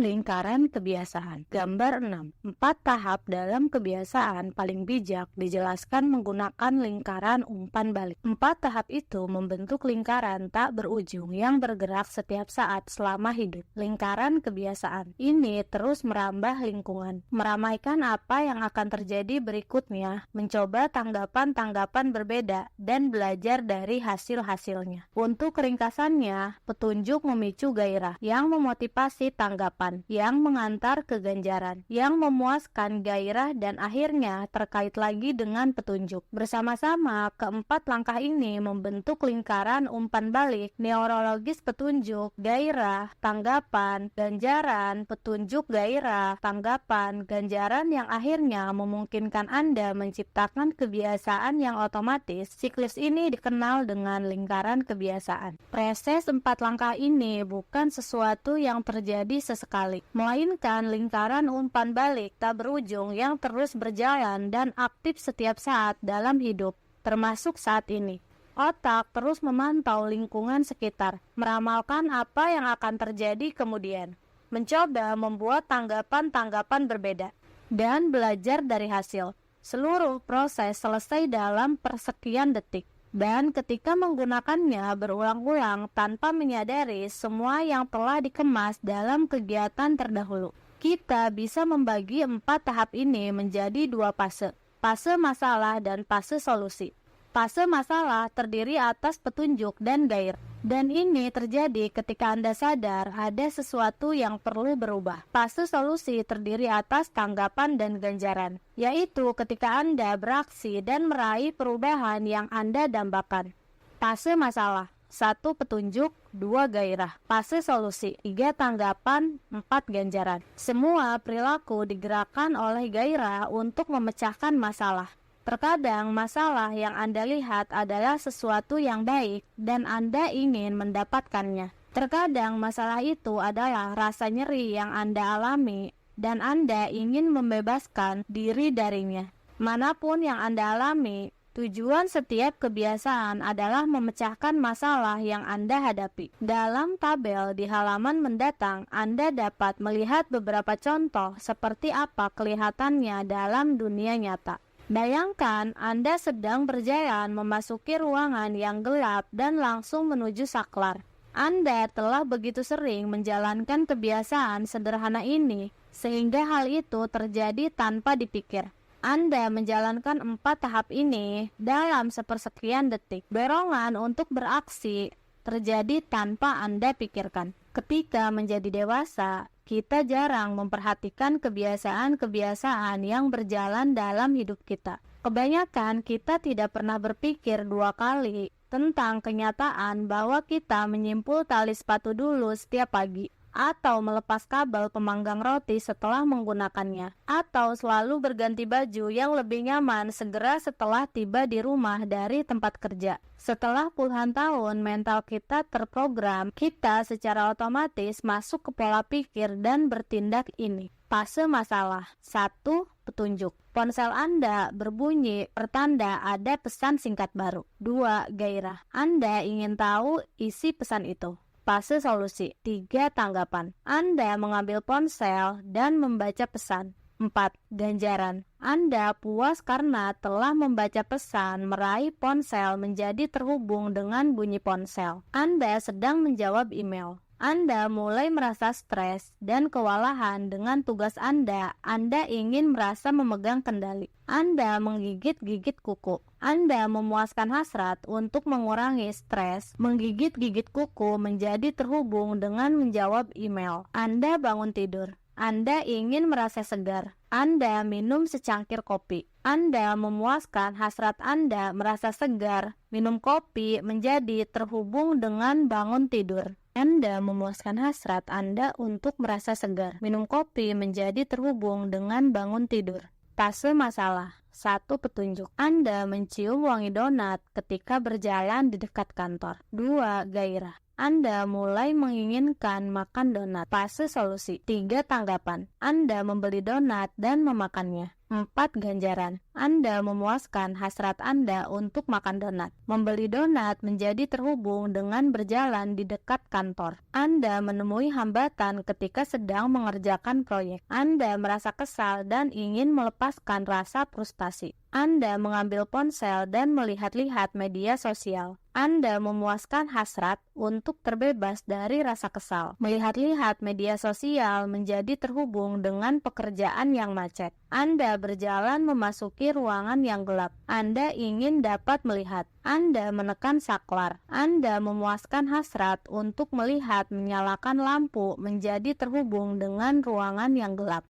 Lingkaran kebiasaan. Gambar 6. 4 tahap dalam kebiasaan paling bijak dijelaskan menggunakan lingkaran umpan balik. 4 tahap itu membentuk lingkaran tak berujung yang bergerak setiap saat selama hidup. Lingkaran kebiasaan ini terus merambah lingkungan, meramaikan apa yang akan terjadi berikutnya, mencoba tanggapan-tanggapan berbeda, dan belajar dari hasil-hasilnya. Untuk ringkasannya, petunjuk memicu gairah yang memotivasi tanggapan, yang mengantar ke ganjaran, yang memuaskan gairah, dan akhirnya terkait lagi dengan petunjuk. Bersama-sama, keempat langkah ini membentuk lingkaran umpan balik neurologis: petunjuk, gairah, tanggapan, ganjaran, petunjuk, gairah, tanggapan, ganjaran, yang akhirnya memungkinkan Anda menciptakan kebiasaan yang otomatis. Siklus ini dikenal dengan lingkaran kebiasaan. Proses 4 langkah ini bukan sesuatu yang terjadi sesekali, melainkan lingkaran umpan balik tak berujung yang terus berjalan dan aktif setiap saat dalam hidup, termasuk saat ini. Otak terus memantau lingkungan sekitar, meramalkan apa yang akan terjadi kemudian, mencoba membuat tanggapan-tanggapan berbeda, dan belajar dari hasil. Seluruh proses selesai dalam persekian detik. Dan ketika menggunakannya berulang-ulang tanpa menyadari semua yang telah dikemas dalam kegiatan terdahulu, kita bisa membagi 4 tahap ini menjadi 2 fase: fase masalah dan fase solusi. Fase masalah terdiri atas petunjuk dan gairah, dan ini terjadi ketika Anda sadar ada sesuatu yang perlu berubah. Fase solusi terdiri atas tanggapan dan ganjaran, yaitu ketika Anda beraksi dan meraih perubahan yang Anda dambakan. Fase masalah: 1 petunjuk, 2 gairah. Fase solusi: 3 tanggapan, 4 ganjaran. Semua perilaku digerakkan oleh gairah untuk memecahkan masalah. Terkadang masalah yang Anda lihat adalah sesuatu yang baik dan Anda ingin mendapatkannya. Terkadang masalah itu adalah rasa nyeri yang Anda alami dan Anda ingin membebaskan diri darinya. Manapun yang Anda alami, tujuan setiap kebiasaan adalah memecahkan masalah yang Anda hadapi. Dalam tabel di halaman mendatang, Anda dapat melihat beberapa contoh seperti apa kelihatannya dalam dunia nyata. Bayangkan Anda sedang berjalan memasuki ruangan yang gelap dan langsung menuju saklar. Anda telah begitu sering menjalankan kebiasaan sederhana ini, sehingga hal itu terjadi tanpa dipikir. Anda menjalankan 4 tahap ini dalam sepersekian detik. Dorongan untuk beraksi terjadi tanpa Anda pikirkan. Ketika menjadi dewasa, kita jarang memperhatikan kebiasaan-kebiasaan yang berjalan dalam hidup kita. Kebanyakan kita tidak pernah berpikir 2 kali tentang kenyataan bahwa kita menyimpul tali sepatu dulu setiap pagi, atau melepas kabel pemanggang roti setelah menggunakannya, atau selalu berganti baju yang lebih nyaman segera setelah tiba di rumah dari tempat kerja. Setelah puluhan tahun mental kita terprogram, kita secara otomatis masuk ke pola pikir dan bertindak ini. Fase masalah: 1 petunjuk. Ponsel Anda berbunyi pertanda ada pesan singkat baru. 2 gairah. Anda ingin tahu isi pesan itu. Fase solusi: 3 tanggapan. Anda mengambil ponsel dan membaca pesan. 4 ganjaran. Anda puas karena telah membaca pesan, meraih ponsel menjadi terhubung dengan bunyi ponsel. Anda sedang menjawab email. Anda mulai merasa stres dan kewalahan dengan tugas Anda. Anda ingin merasa memegang kendali. Anda menggigit-gigit kuku. Anda memuaskan hasrat untuk mengurangi stres. Menggigit-gigit kuku menjadi terhubung dengan menjawab email. Anda bangun tidur. Anda ingin merasa segar. Anda minum secangkir kopi. Anda memuaskan hasrat Anda merasa segar. Minum kopi menjadi terhubung dengan bangun tidur. Anda memuaskan hasrat Anda untuk merasa segar. Minum kopi menjadi terhubung dengan bangun tidur. Fase masalah: 1 petunjuk. Anda mencium wangi donat ketika berjalan di dekat kantor. 2 gairah. Anda mulai menginginkan makan donat. Fase solusi: 3 tanggapan. Anda membeli donat dan memakannya. 4 ganjaran. Anda memuaskan hasrat Anda untuk makan donat. Membeli donat menjadi terhubung dengan berjalan di dekat kantor. Anda menemui hambatan ketika sedang mengerjakan proyek. Anda merasa kesal dan ingin melepaskan rasa frustasi. Anda mengambil ponsel dan melihat-lihat media sosial. Anda memuaskan hasrat untuk terbebas dari rasa kesal. Melihat-lihat media sosial menjadi terhubung dengan pekerjaan yang macet. Anda berjalan memasuki ruangan yang gelap. Anda ingin dapat melihat. Anda menekan saklar. Anda memuaskan hasrat untuk melihat menyalakan lampu menjadi terhubung dengan ruangan yang gelap.